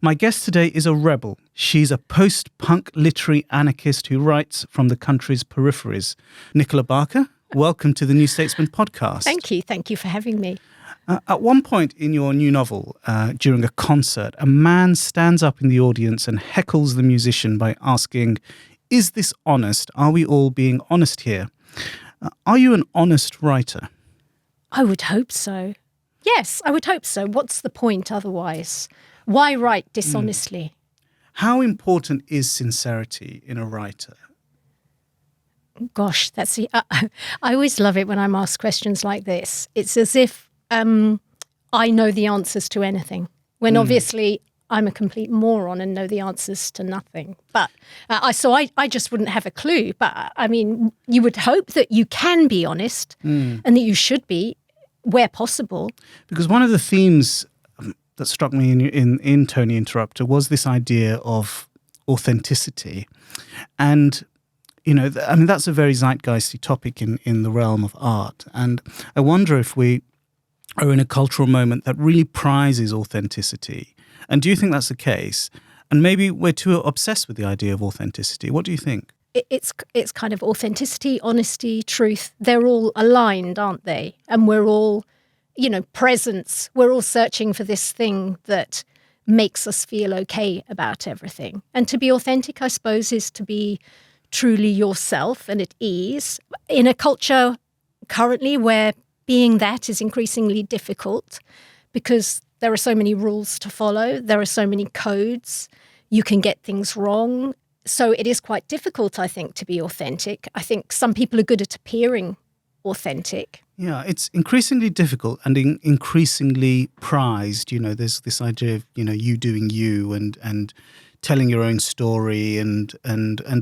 My guest today is a rebel. She's a post-punk literary anarchist who writes from the country's peripheries. Nicola Barker, welcome to the New Statesman podcast. Thank you. Thank you for having me. At one point in your new novel, during a concert, a man stands up in the audience and heckles the musician by asking, "Is this honest? Are we all being honest here?" Are you an honest writer? I would hope so. Yes, I would hope so. What's the point otherwise? Why write dishonestly? How important is sincerity in a writer? Gosh, I always love it when I'm asked questions like this. It's as if I know the answers to anything, when obviously I'm a complete moron and know the answers to nothing. But I just wouldn't have a clue. But I mean, you would hope that you can be honest and that you should be where possible. Because one of the themes that struck me in Tony Interrupter was this idea of authenticity. And, you know, that's a very zeitgeisty topic in the realm of art. And I wonder if we are in a cultural moment that really prizes authenticity. And do you think that's the case? And maybe we're too obsessed with the idea of authenticity. What do you think? It's kind of authenticity, honesty, truth. They're all aligned, aren't they? And we're all, presence. We're all searching for this thing that makes us feel okay about everything. And to be authentic, I suppose, is to be truly yourself and at ease. In a culture currently where being that is increasingly difficult because there are so many rules to follow, there are so many codes, you can get things wrong. So it is quite difficult, I think, to be authentic. I think some people are good at appearing authentic. Yeah, it's increasingly difficult and increasingly prized. There's this idea of, you doing you and telling your own story and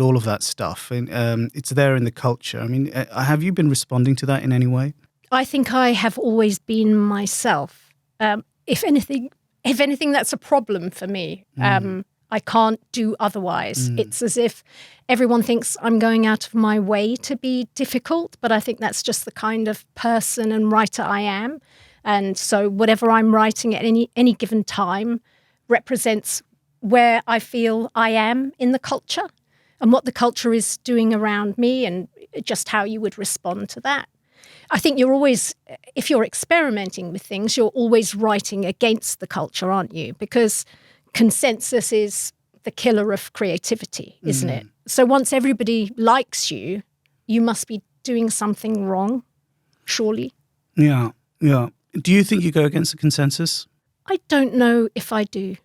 all of that stuff. And it's there in the culture. I mean, have you been responding to that in any way? I think I have always been myself. If anything, that's a problem for me. I can't do otherwise. It's as if everyone thinks I'm going out of my way to be difficult, but I think that's just the kind of person and writer I am. And so whatever I'm writing at any given time represents where I feel I am in the culture and what the culture is doing around me and just how you would respond to that. I think if you're experimenting with things, you're always writing against the culture, aren't you? Because consensus is the killer of creativity, isn't it? So once everybody likes you, you must be doing something wrong, surely. Yeah. Do you think you go against the consensus? I don't know if I do.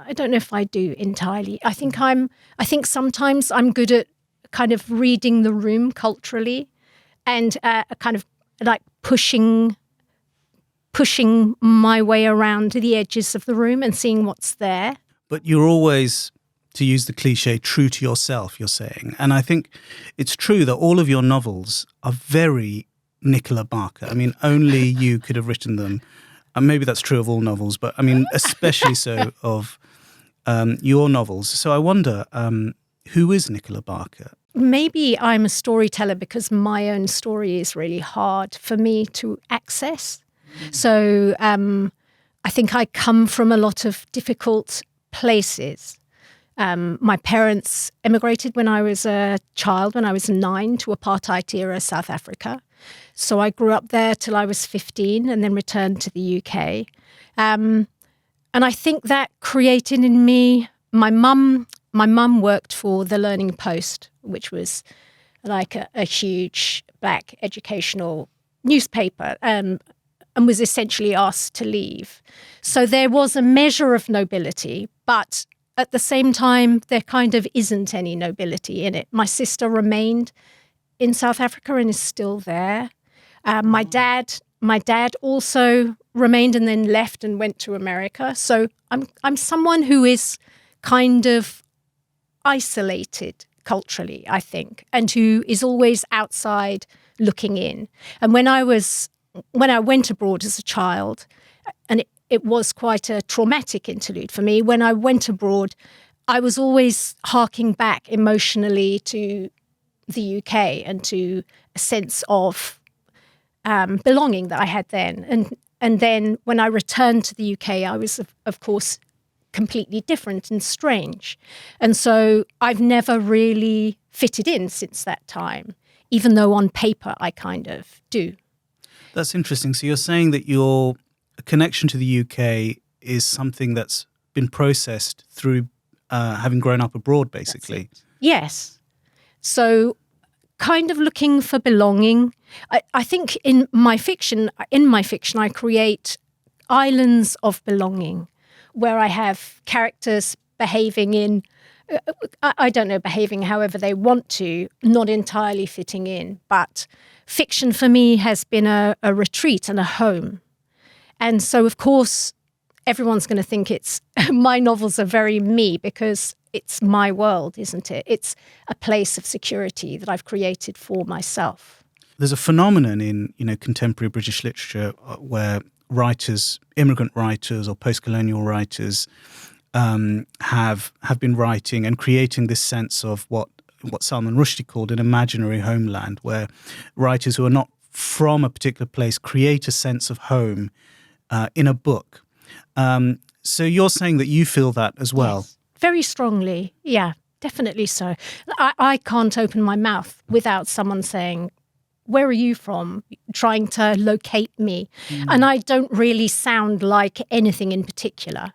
I don't know if I do entirely. I think sometimes I'm good at kind of reading the room culturally and kind of like pushing my way around to the edges of the room and seeing what's there. But you're always, to use the cliche, true to yourself, you're saying. And I think it's true that all of your novels are very Nicola Barker. I mean, only you could have written them. And maybe that's true of all novels, but I mean, especially so of your novels. So I wonder, who is Nicola Barker? Maybe I'm a storyteller because my own story is really hard for me to access. So I think I come from a lot of difficult places. My parents emigrated when I was a child, when I was 9, to apartheid-era South Africa. So I grew up there till I was 15 and then returned to the UK. And I think that created in me, my mum worked for the Learning Post, which was like a huge black educational newspaper, and was essentially asked to leave. So there was a measure of nobility, but at the same time, there kind of isn't any nobility in it. My sister remained in South Africa and is still there. My dad also remained and then left and went to America. So I'm someone who is kind of isolated culturally, I think, and who is always outside looking in. And when I went abroad as a child, and it was quite a traumatic interlude for me, when I went abroad, I was always harking back emotionally to the UK and to a sense of belonging that I had then. And then when I returned to the UK, I was, of course, completely different and strange. And so I've never really fitted in since that time, even though on paper I kind of do. That's interesting. So you're saying that your connection to the UK is something that's been processed through having grown up abroad, basically. Yes. So kind of looking for belonging. I think in my fiction, I create islands of belonging where I have characters behaving in, I don't know, behaving however they want to, not entirely fitting in. But fiction for me has been a retreat and a home. And so, of course, everyone's going to think it's my novels are very me because it's my world, isn't it? It's a place of security that I've created for myself. There's a phenomenon in, contemporary British literature where writers, immigrant writers or post-colonial writers have been writing and creating this sense of what Salman Rushdie called an imaginary homeland, where writers who are not from a particular place create a sense of home in a book. So you're saying that you feel that as well? Yes, very strongly. Yeah, definitely so. I can't open my mouth without someone saying, "Where are you from?" trying to locate me. And I don't really sound like anything in particular.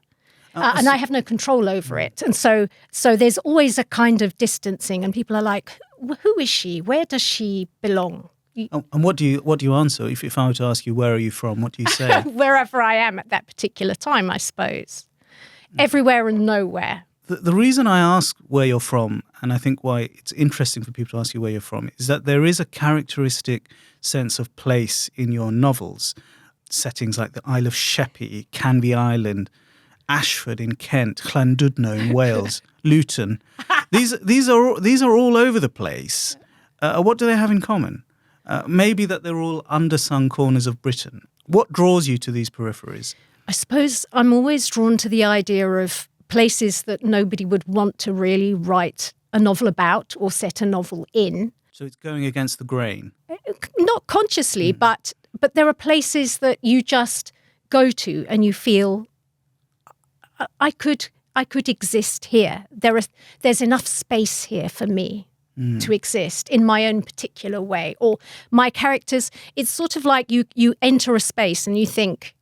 And I have no control over it. And so there's always a kind of distancing, and people are like, "Who is she? Where does she belong?" And what do you answer if I were to ask you, where are you from? What do you say? Wherever I am at that particular time, I suppose. Everywhere and nowhere. The reason I ask where you're from, and I think why it's interesting for people to ask you where you're from, is that there is a characteristic sense of place in your novels. Settings like the Isle of Sheppey, Canvey Island, Ashford in Kent, Llandudno in Wales, Luton. These are all over the place. What do they have in common? Maybe that they're all undersung corners of Britain. What draws you to these peripheries? I suppose I'm always drawn to the idea of places that nobody would want to really write a novel about or set a novel in. So it's going against the grain? Not consciously, but there are places that you just go to and you feel, I could exist here. There's enough space here for me to exist in my own particular way. Or my characters, it's sort of like you enter a space and you think,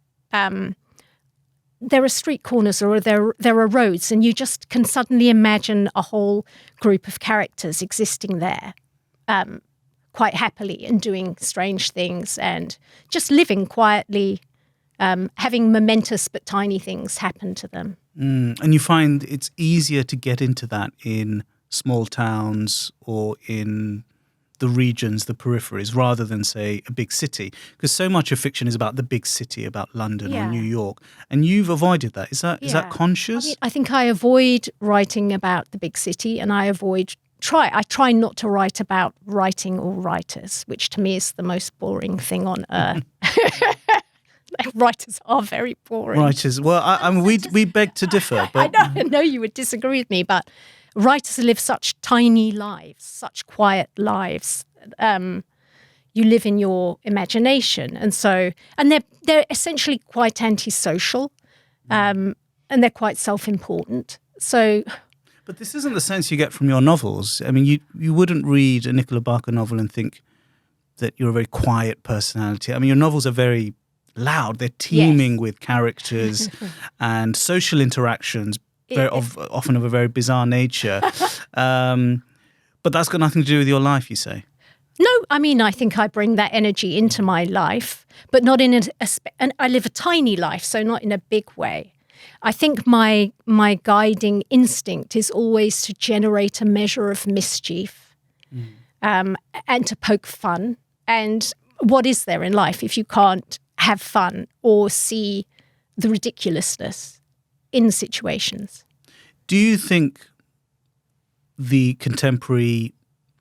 there are street corners or there are roads, and you just can suddenly imagine a whole group of characters existing there quite happily and doing strange things and just living quietly, having momentous but tiny things happen to them. And you find it's easier to get into that in small towns or in the regions, the peripheries, rather than, say, a big city. Because so much of fiction is about the big city, about London or New York. And you've avoided that. Is that conscious? I think I avoid writing about the big city, and I try not to write about writing or writers, which to me is the most boring thing on earth. Writers are very boring. Writers, well, I mean, we beg to differ. But I know you would disagree with me, but writers live such tiny lives, such quiet lives. You live in your imagination, and they're essentially quite antisocial, and they're quite self-important. So, but this isn't the sense you get from your novels. I mean, you wouldn't read a Nicola Barker novel and think that you're a very quiet personality. I mean, your novels are very loud. They're teeming with characters and social interactions, often of a very bizarre nature. But that's got nothing to do with your life, you say? No, I mean, I think I bring that energy into my life, but not in and I live a tiny life, so not in a big way. I think my guiding instinct is always to generate a measure of mischief and to poke fun. And what is there in life if you can't have fun or see the ridiculousness in situations? Do you think the contemporary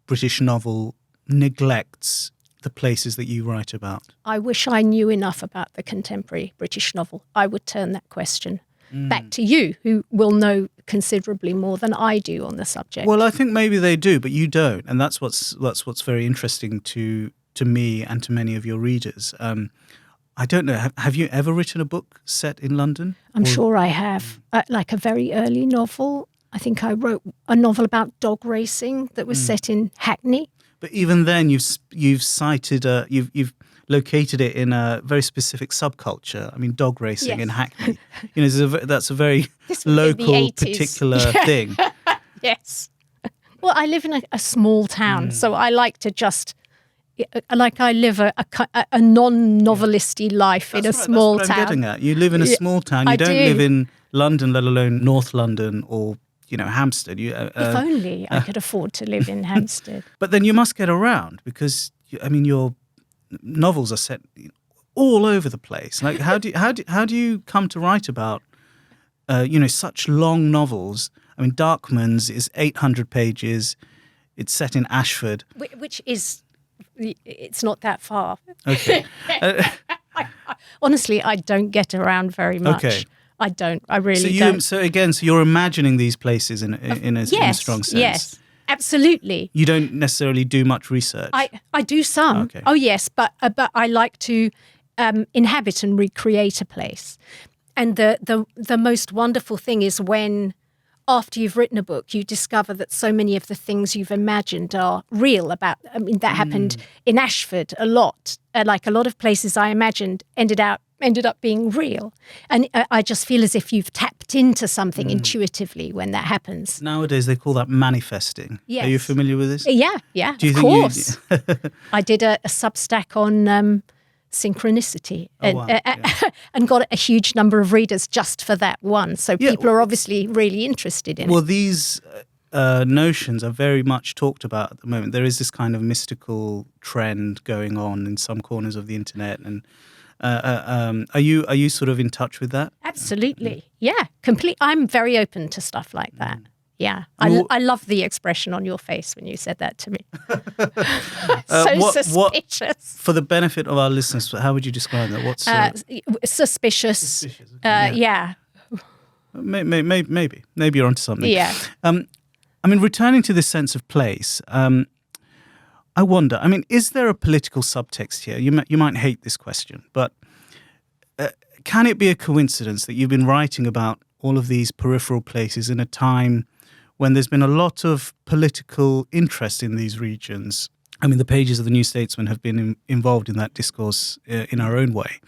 British novel neglects the places that you write about? I wish I knew enough about the contemporary British novel. I would turn that question back to you, who will know considerably more than I do on the subject. Well, I think maybe they do, but you don't, and that's what's very interesting to me and to many of your readers. I don't know. Have you ever written a book set in London? I'm sure I have. Like a very early novel. I think I wrote a novel about dog racing that was set in Hackney. But even then, you've cited you've located it in a very specific subculture. I mean, dog racing in Hackney. That's a very local, particular thing. Yes. Well, I live in a small town, so I like to I live a non-novelisty life in a small that's town. what I'm getting at. You live in a small town. You don't live in London, let alone North London or Hampstead. If only I could afford to live in Hampstead. But then you must get around because your novels are set all over the place. Like how do you come to write about such long novels? I mean, Darkman's is 800 pages. It's set in Ashford, which is it's not that far. Okay. Honestly, I don't get around very much. Okay. I don't. I really don't. So you're imagining these places in a strong sense. Yes, absolutely. You don't necessarily do much research. I do some. Okay. Oh yes, but I like to inhabit and recreate a place. And the most wonderful thing is when, after you've written a book, you discover that so many of the things you've imagined are real. That happened in Ashford a lot. Like a lot of places I imagined ended up being real. And I just feel as if you've tapped into something intuitively when that happens. Nowadays, they call that manifesting. Yes. Are you familiar with this? Yeah, of course. I did a Substack on synchronicity and got a huge number of readers just for that one. So people are obviously really interested in it. Well, these notions are very much talked about at the moment. There is this kind of mystical trend going on in some corners of the internet, and are you sort of in touch with that? Absolutely, yeah, complete. I'm very open to stuff like that. Yeah, I love the expression on your face when you said that to me. Suspicious. For the benefit of our listeners, how would you describe that? What's suspicious? Suspicious. Yeah. Maybe you're onto something. Yeah. I mean, returning to this sense of place, I wonder. I mean, is there a political subtext here? You might hate this question, but can it be a coincidence that you've been writing about all of these peripheral places in a time when there's been a lot of political interest in these regions? I mean, the pages of the New Statesman have been involved in that discourse in our own way.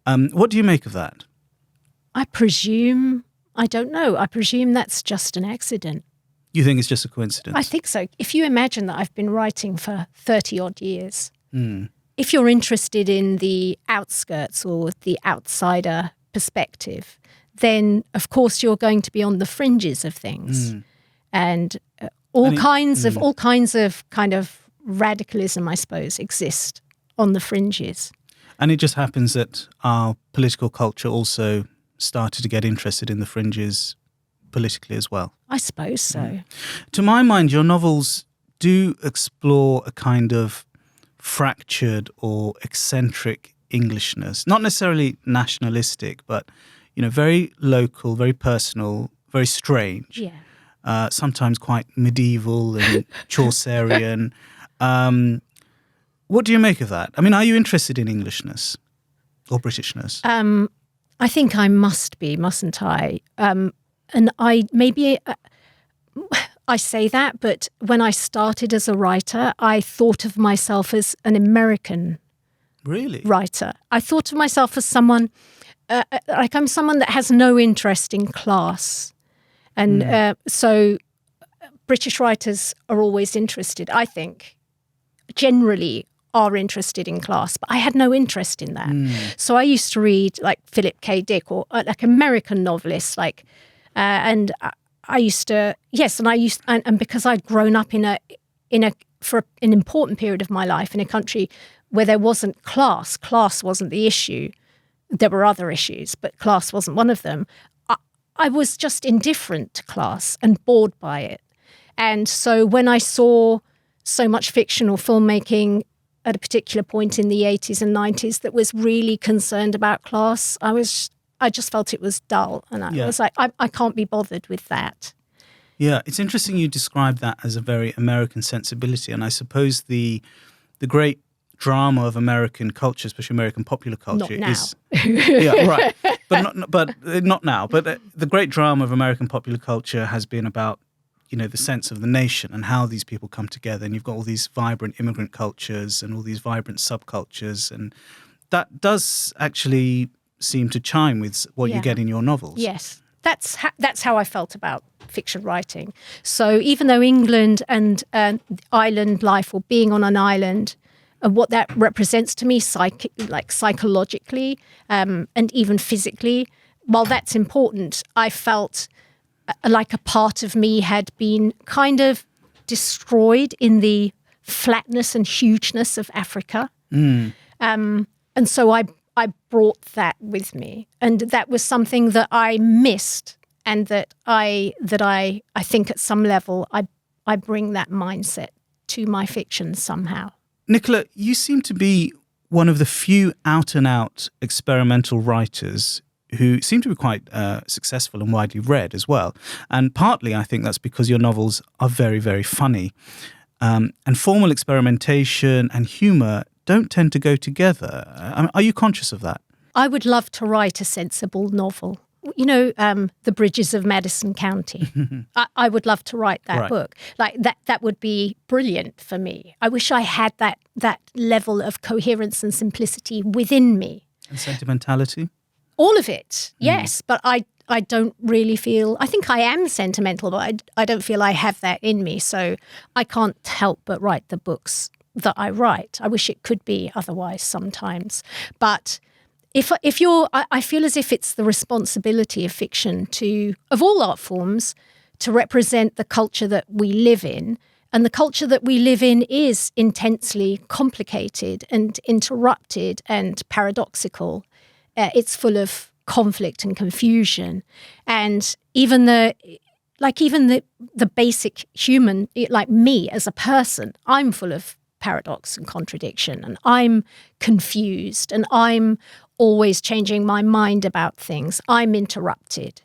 What do you make of that? I don't know. I presume that's just an accident. You think it's just a coincidence? I think so. If you imagine that I've been writing for 30-odd years, if you're interested in the outskirts or the outsider perspective, then of course you're going to be on the fringes of things, and all kinds of kind of radicalism, I suppose, exist on the fringes. And it just happens that our political culture also started to get interested in the fringes politically as well. I suppose so. To my mind, your novels do explore a kind of fractured or eccentric Englishness, not necessarily nationalistic, but very local, very personal, very strange. Yeah. Sometimes quite medieval and Chaucerian. What do you make of that? I mean, are you interested in Englishness or Britishness? I think I must be, mustn't I? And I say that, but when I started as a writer, I thought of myself as an American writer. I thought of myself as someone, like I'm someone that has no interest in class. And so British writers are always interested, I think, generally are interested in class, but I had no interest in that. So I used to read like Philip K. Dick or like American novelists, like, and I used to, and because I'd grown up for an important period of my life in a country where there wasn't class wasn't the issue. There were other issues, but class wasn't one of them. I was just indifferent to class and bored by it. And so when I saw so much fictional filmmaking at a particular point in the 80s and 90s that was really concerned about class, I just felt it was dull. And I was like, I can't be bothered with that. Yeah, it's interesting you describe that as a very American sensibility. And I suppose the great drama of American culture, especially American popular culture, Not now. is yeah, right, but not now. But the great drama of American popular culture has been about, the sense of the nation and how these people come together, and you've got all these vibrant immigrant cultures and all these vibrant subcultures, and that does actually seem to chime with what you get in your novels. Yes, that's how I felt about fiction writing. So even though England and island life, or being on an island, and what that represents to me, psychologically and even physically, while that's important, I felt like a part of me had been kind of destroyed in the flatness and hugeness of Africa. And so I brought that with me, and that was something that I missed, and that I think at some level I bring that mindset to my fiction somehow. Nicola, you seem to be one of the few out-and-out experimental writers who seem to be quite successful and widely read as well. And partly I think that's because your novels are very, very funny. And formal experimentation and humour don't tend to go together. Are you conscious of that? I would love to write a sensible novel. The Bridges of Madison County. I would love to write that book. Like that would be brilliant for me. I wish I had that level of coherence and simplicity within me. And sentimentality? All of it, yes. But I don't really feel, I think I am sentimental, but I don't feel I have that in me. So I can't help but write the books that I write. I wish it could be otherwise sometimes. But I feel as if it's the responsibility of fiction of all art forms, to represent the culture that we live in. And the culture that we live in is intensely complicated and interrupted and paradoxical. It's full of conflict and confusion. And even the basic human, like me as a person, I'm full of paradox and contradiction, and I'm confused, and I'm always changing my mind about things. I'm interrupted.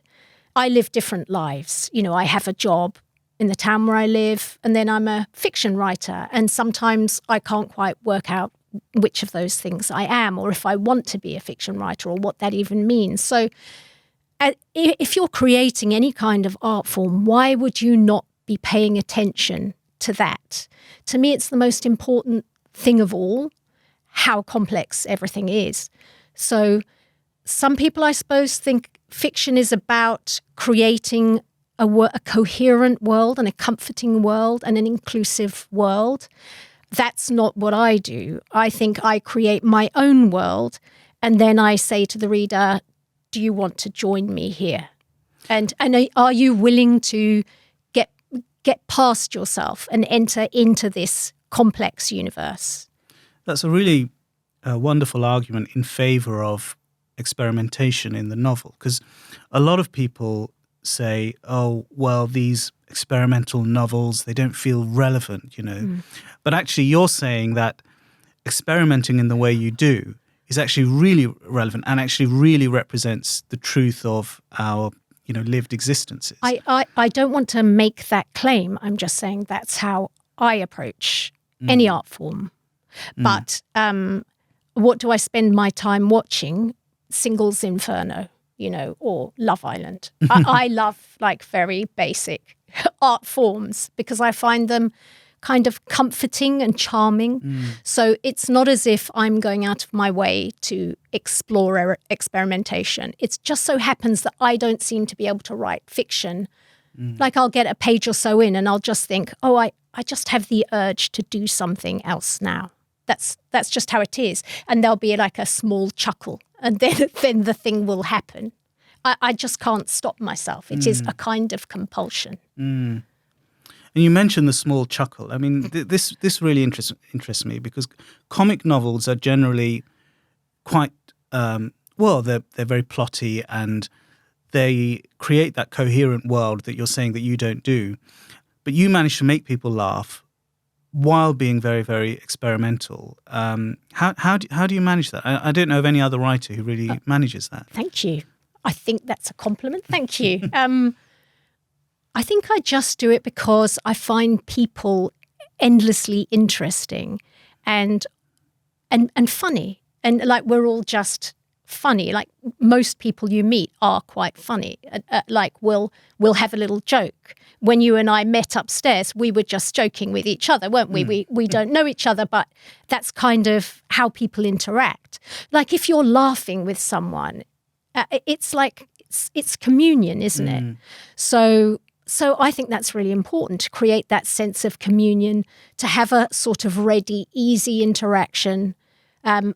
I live different lives. I have a job in the town where I live, and then I'm a fiction writer, and sometimes I can't quite work out which of those things I am, or if I want to be a fiction writer, or what that even means. So if you're creating any kind of art form, why would you not be paying attention to that? To me, it's the most important thing of all, how complex everything is. So some people, I suppose, think fiction is about creating a coherent world and a comforting world and an inclusive world. That's not what I do. I think I create my own world, and then I say to the reader, do you want to join me here? And are you willing to get past yourself and enter into this complex universe? That's a really wonderful argument in favour of experimentation in the novel, because a lot of people say, oh, well, these experimental novels, they don't feel relevant, But actually you're saying that experimenting in the way you do is actually really relevant and actually really represents the truth of our lived existences. I don't want to make that claim. I'm just saying that's how I approach any art form. But what do I spend my time watching? Singles Inferno, or Love Island. I love very basic art forms because I find them kind of comforting and charming. So it's not as if I'm going out of my way to explore experimentation. It just so happens that I don't seem to be able to write fiction. Like I'll get a page or so in and I'll just think, oh, I just have the urge to do something else now. That's just how it is. And there'll be like a small chuckle and then the thing will happen. I just can't stop myself. It is a kind of compulsion. And you mentioned the small chuckle. I mean, this really interests me because comic novels are generally quite, they're very plotty and they create that coherent world that you're saying that you don't do. But you manage to make people laugh while being very, very experimental. How do you manage that? I don't know of any other writer who really manages that. Thank you. I think that's a compliment. Thank you. I think I just do it because I find people endlessly interesting, and and funny. And like, we're all just funny. Like, most people you meet are quite funny. Like, we'll have a little joke. When you and I met upstairs, we were just joking with each other, weren't we? We don't know each other, but that's kind of how people interact. Like, if you're laughing with someone, it's like, it's communion, isn't it? So I think that's really important, to create that sense of communion, to have a sort of ready, easy interaction,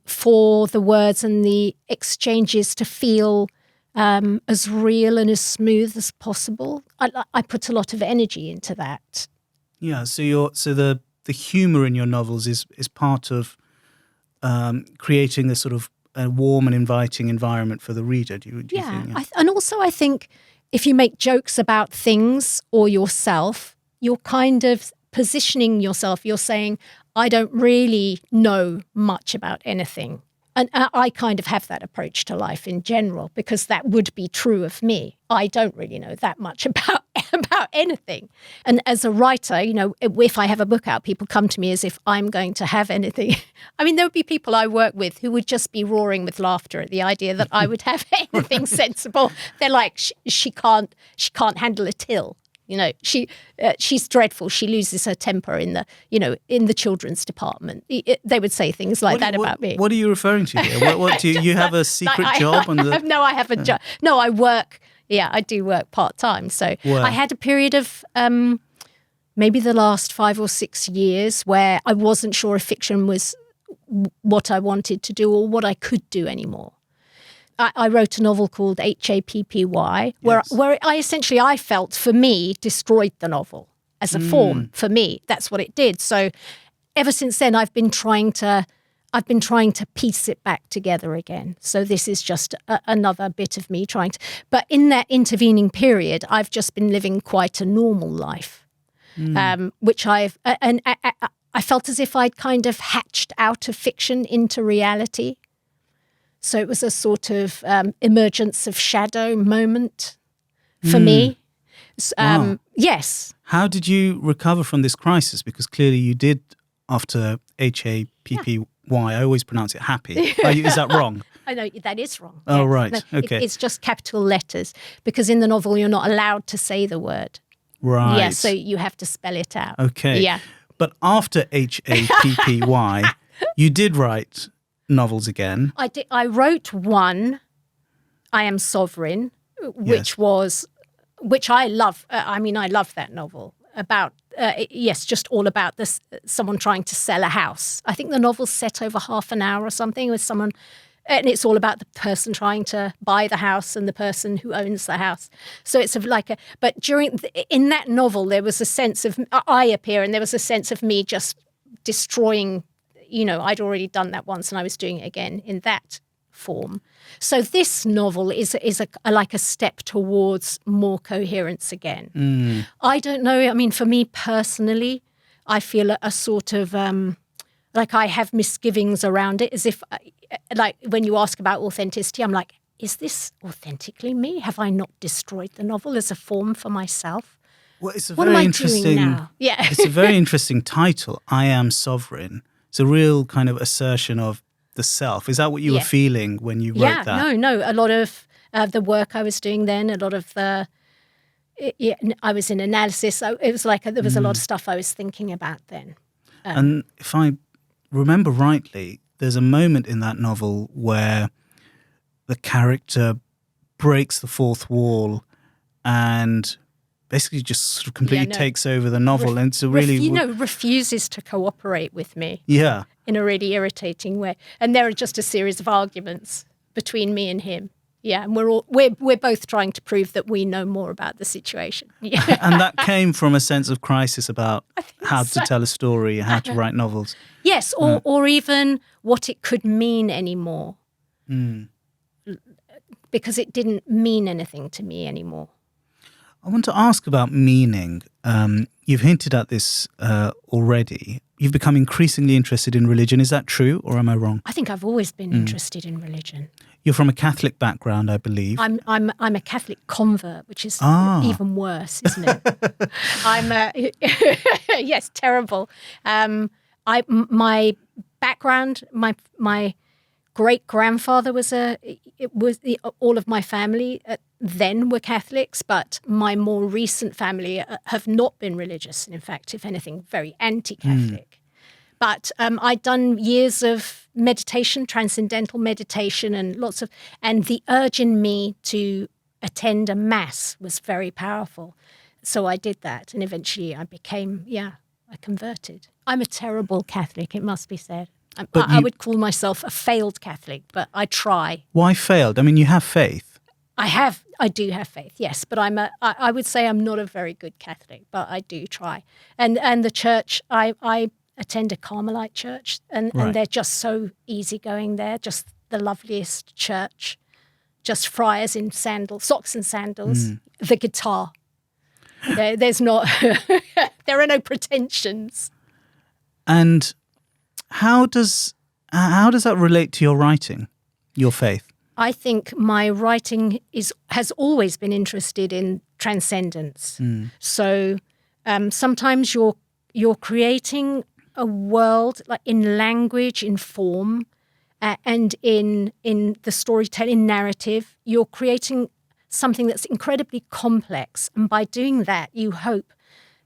for the words and the exchanges to feel as real and as smooth as possible. I put a lot of energy into that. Yeah. So the humor in your novels is part of creating a sort of a warm and inviting environment for the reader. Do you think? Yeah. And also, I think if you make jokes about things or yourself, you're kind of positioning yourself. You're saying, I don't really know much about anything. And I kind of have that approach to life in general, because that would be true of me. I don't really know that much about anything. And as a writer, you know, if I have a book out, people come to me as if I'm going to have anything. I mean, there would be people I work with who would just be roaring with laughter at the idea that I would have anything sensible. They're like, she can't handle a till. You know, she's dreadful. She loses her temper in the children's department. They would say things like that about me. What are you referring to here? What do you have a secret job? No, I have a job. No, I work. Yeah, I do work part-time. So I had a period of maybe the last 5 or 6 years where I wasn't sure if fiction was what I wanted to do or what I could do anymore. I wrote a novel called Happy, where I felt, for me, destroyed the novel as a form. For me, that's what it did. So ever since then, I've been trying to piece it back together again. So this is just another bit of me trying to. But in that intervening period, I've just been living quite a normal life, which I felt as if I'd kind of hatched out of fiction into reality. So it was a sort of emergence of shadow moment for me. Wow. Yes. How did you recover from this crisis? Because clearly you did, after Happy. I always pronounce it happy. Is that wrong? I know, that is wrong. Oh, yes. right. No, Okay. It's just capital letters, because in the novel you're not allowed to say the word. Right. Yeah, so you have to spell it out. Okay. Yeah. But after Happy, you did write novels again. I did. I wrote one, I Am Sovereign, which I love. I love that novel about, just all about this, someone trying to sell a house. I think the novel's set over half an hour or something with someone, and it's all about the person trying to buy the house and the person who owns the house. So it's but in that novel, there was a sense of, I appear, and there was a sense of me just destroying. You know, I'd already done that once and I was doing it again in that form. So this novel is like a step towards more coherence again. I don't know. I mean, for me personally, I feel a sort of like I have misgivings around it, as if like when you ask about authenticity, I'm like, is this authentically me? Have I not destroyed the novel as a form for myself? Well, it's a what very am I interesting. Doing now? Yeah, it's a very interesting title. I Am Sovereign. It's a real kind of assertion of the self. Is that what you were feeling when you wrote that? No. A lot of the work I was doing then, a lot of I was in analysis. So it was like there was a lot of stuff I was thinking about then. And if I remember rightly, there's a moment in that novel where the character breaks the fourth wall and basically just sort of completely takes over the novel. And it's a really... refuses to cooperate with me. Yeah. In a really irritating way. And there are just a series of arguments between me and him. Yeah, and we're both trying to prove that we know more about the situation. Yeah. And that came from a sense of crisis about how to tell a story, how to write novels. Yes, or even what it could mean anymore. Because it didn't mean anything to me anymore. I want to ask about meaning. You've hinted at this already. You've become increasingly interested in religion. Is that true, or am I wrong? I think I've always been interested in religion. You're from a Catholic background, I believe. I'm a Catholic convert, which is even worse, isn't it? I'm yes, terrible. My background, my great-grandfather all of my family then were Catholics, but my more recent family have not been religious. And in fact, if anything, very anti-Catholic. But I'd done years of meditation, transcendental meditation, and the urge in me to attend a mass was very powerful. So I did that, and eventually I converted. I'm a terrible Catholic, it must be said. I would call myself a failed Catholic, but I try. Why failed? I mean, you have faith. I do have faith, yes, but I would say I'm not a very good Catholic, but I do try. And the church, I attend a Carmelite church, and they're just so easygoing there, just the loveliest church, just friars in socks and sandals, the guitar. There's not, there are no pretensions. And how does that relate to your writing, your faith? I think my writing has always been interested in transcendence. So sometimes you're creating a world, like in language, in form, and in the storytelling narrative. You're creating something that's incredibly complex, and by doing that, you hope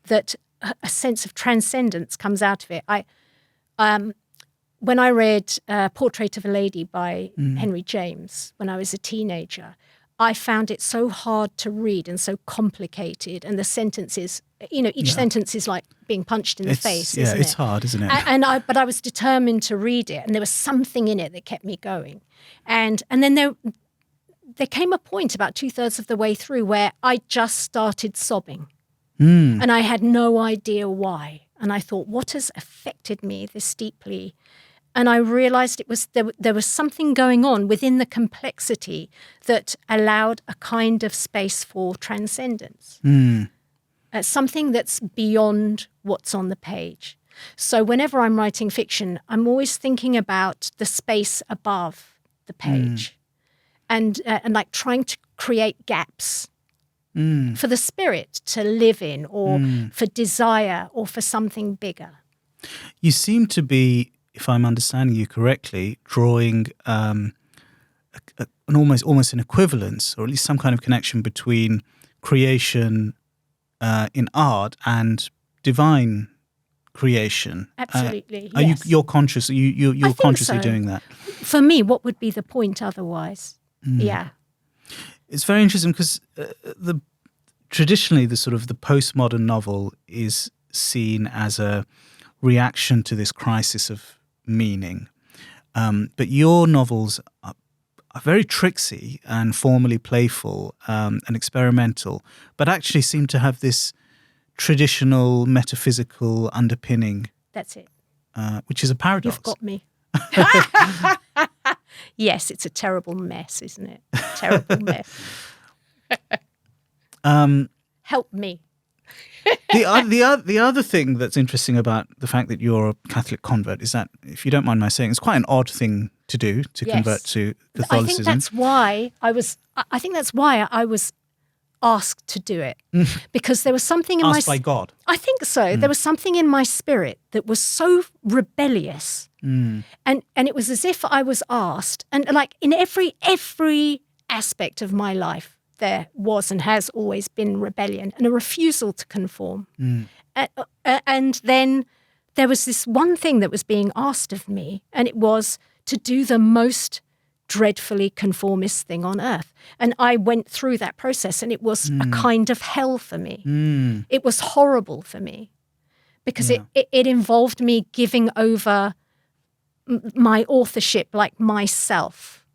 that a sense of transcendence comes out of it. When I read Portrait of a Lady by Henry James when I was a teenager, I found it so hard to read and so complicated, and the sentences, each sentence is like being punched in the face, isn't it? It's hard, isn't it? But I was determined to read it, and there was something in it that kept me going. And then there came a point about 2/3 of the way through where I just started sobbing. And I had no idea why. And I thought, what has affected me this deeply? And I realized there was something going on within the complexity that allowed a kind of space for transcendence. Something that's beyond what's on the page. So whenever I'm writing fiction, I'm always thinking about the space above the page and like trying to create gaps for the spirit to live in, or for desire, or for something bigger. You seem to be, if I'm understanding you correctly, drawing an almost an equivalence, or at least some kind of connection between creation in art and divine creation. Absolutely. Yes. You're conscious. You're consciously doing that. For me, what would be the point otherwise? Yeah. It's very interesting because traditionally the sort of the postmodern novel is seen as a reaction to this crisis of meaning. But your novels are very tricksy and formally playful and experimental, but actually seem to have this traditional metaphysical underpinning. That's it. Which is a paradox. You've got me. Yes, it's a terrible mess, isn't it? Terrible mess. Help me. The other thing that's interesting about the fact that you're a Catholic convert is that, if you don't mind my saying, it's quite an odd thing to do, to convert to Catholicism. I think that's why I was asked to do it, because there was something in asked by God. I think so. There was something in my spirit that was so rebellious, and it was as if I was asked, and like in every aspect of my life, there was and has always been rebellion and a refusal to conform. And then there was this one thing that was being asked of me, and it was to do the most dreadfully conformist thing on earth. And I went through that process, and it was a kind of hell for me. It was horrible for me, because it involved me giving over my authorship, like myself,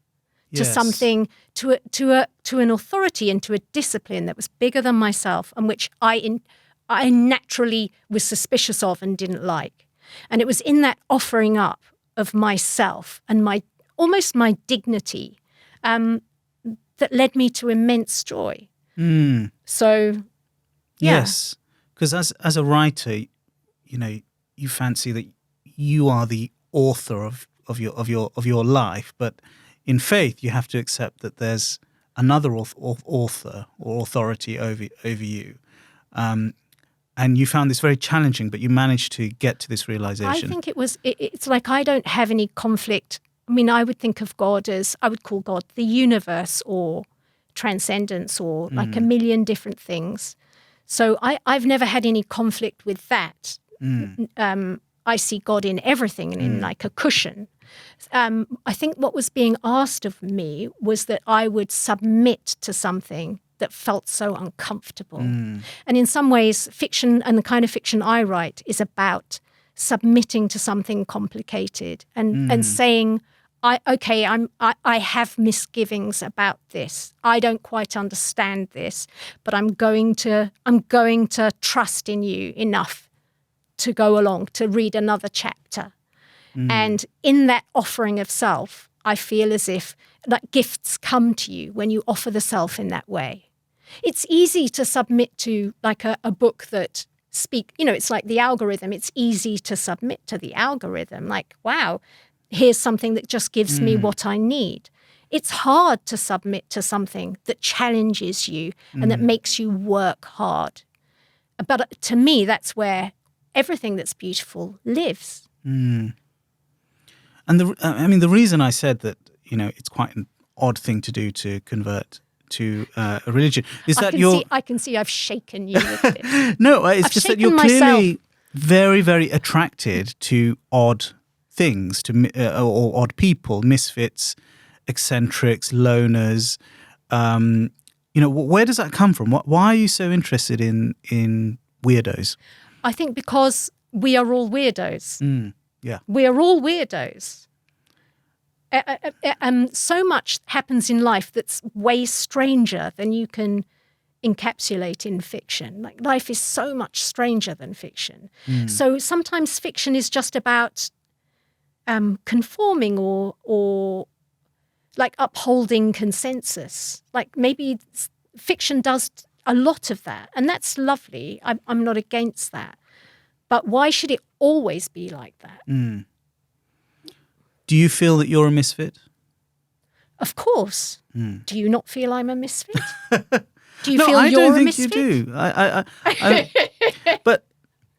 to something, to an authority and to a discipline that was bigger than myself, and which I naturally was suspicious of and didn't like. And it was in that offering up of myself and almost my dignity that led me to immense joy. So, yes, because as a writer, you fancy that you are the author of your life, but in faith, you have to accept that there's another author or authority over you. and you found this very challenging, but you managed to get to this realization. I think it's like I don't have any conflict. I mean, I would think of God as, I would call God the universe or transcendence or like a million different things. So I've never had any conflict with that. I see God in everything and in like a cushion. I think what was being asked of me was that I would submit to something that felt so uncomfortable. And in some ways, fiction and the kind of fiction I write is about submitting to something complicated and saying, I have misgivings about this. I don't quite understand this, but I'm going to trust in you enough to go along, to read another chapter. And in that offering of self, I feel as if like gifts come to you when you offer the self in that way. It's easy to submit to like a book that it's like the algorithm. It's easy to submit to the algorithm. Like, wow, here's something that just gives me what I need. It's hard to submit to something that challenges you and that makes you work hard. But to me, that's where everything that's beautiful lives. And the reason I said that, it's quite an odd thing to do to convert to a religion is that I can see I've shaken you with it. No, it's just that you're clearly very, very attracted to odd things, or odd people, misfits, eccentrics, loners. Where does that come from? Why are you so interested in weirdos? I think because we are all weirdos. Yeah. We are all weirdos. So much happens in life that's way stranger than you can encapsulate in fiction. Like life is so much stranger than fiction. So sometimes fiction is just about conforming or like upholding consensus. Like maybe fiction does a lot of that, and that's lovely. I'm not against that. But why should it always be like that? Do you feel that you're a misfit? Of course. Do you not feel I'm a misfit? Do you No, feel I you're don't a think misfit? you do. But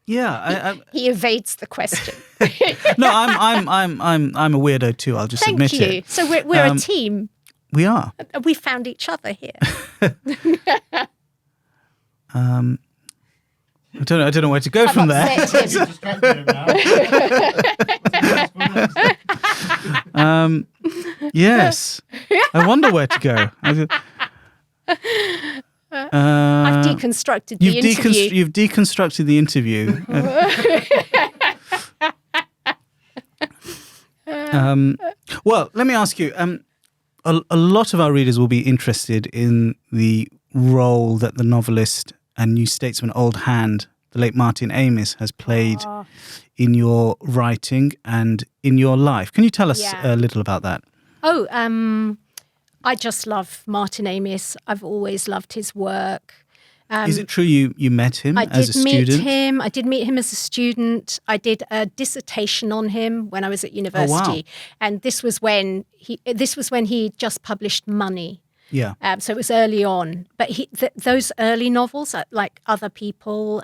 yeah, he evades the question. no, I'm a weirdo too. I'll just admit it. Thank you. So we're a team. We are. We found each other here. I don't know where to go from there. Yes, I wonder where to go. I've deconstructed the interview. You've deconstructed the interview. Well, let me ask you. A lot of our readers will be interested in the role that the novelist and New Statesman old hand, the late Martin Amis, has played in your writing and in your life. Can you tell us a little about that? I just love Martin Amis. I've always loved his work. Is it true you met him as a student? I did meet him as a student. I did a dissertation on him when I was at university. Oh, wow. And this was when he just published Money. Yeah. So it was early on. But those early novels, like Other People,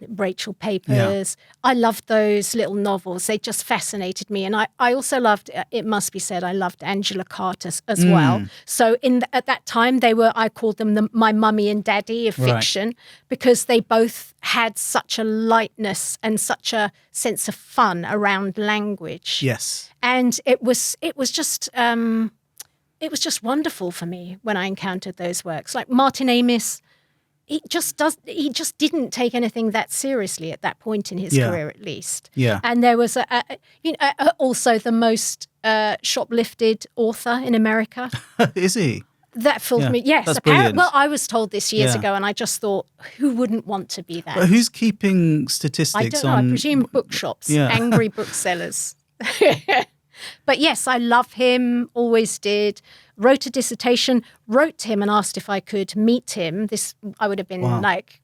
Rachel Papers, I loved those little novels. They just fascinated me. And I also loved, it must be said, I loved Angela Carter as well. So at that time, I called them my mummy and daddy of fiction, because they both had such a lightness and such a sense of fun around language. Yes. And it was just wonderful for me when I encountered those works. Like Martin Amis, he just didn't take anything that seriously at that point in his career, at least. Yeah. And there was also the most shoplifted author in America. Is he? That filled me. Yes. That's brilliant. Well, I was told this years ago, and I just thought, who wouldn't want to be that? But who's keeping statistics I don't know. I presume bookshops, angry booksellers. But yes, I love him, always did. Wrote a dissertation, wrote to him and asked if I could meet him. I would have been like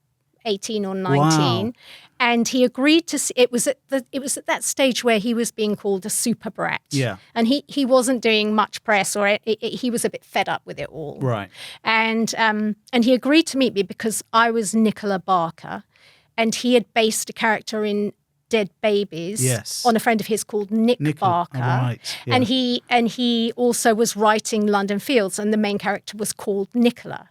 18 or 19. Wow. And he agreed to see, it was at that stage where he was being called a super brat. Yeah. And he wasn't doing much press, or he was a bit fed up with it all. Right. And he agreed to meet me because I was Nicola Barker, and he had based a character in Dead Babies on a friend of his called Nick Barker. Right. Yeah. And he also was writing London Fields, and the main character was called Nicola.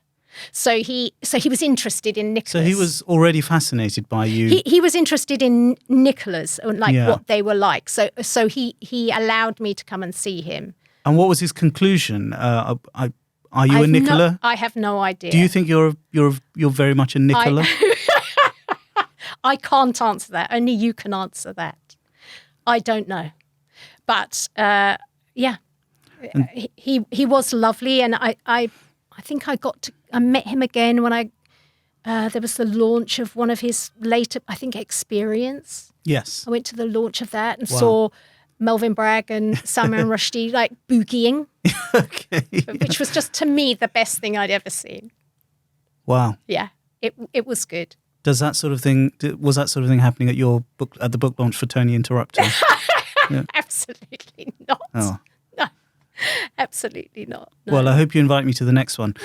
So he was interested in Nicholas. So he was already fascinated by you. He was interested in Nicholas, like what they were like. So he allowed me to come and see him. And what was his conclusion? Are you a Nicola? I have no idea. Do you think you're very much a Nicola? I can't answer that. Only you can answer that. I don't know. But he was lovely, and I think I met him again when there was the launch of one of his later, I think, Experience. Yes. I went to the launch of that and saw Melvin Bragg and Salman Rushdie like boogieing, which was just, to me, the best thing I'd ever seen. Wow. Yeah, it was good. Was that sort of thing happening at the book launch for Tony Interrupter? Yeah. Absolutely not. Oh. No, absolutely not. No. Well, I hope you invite me to the next one.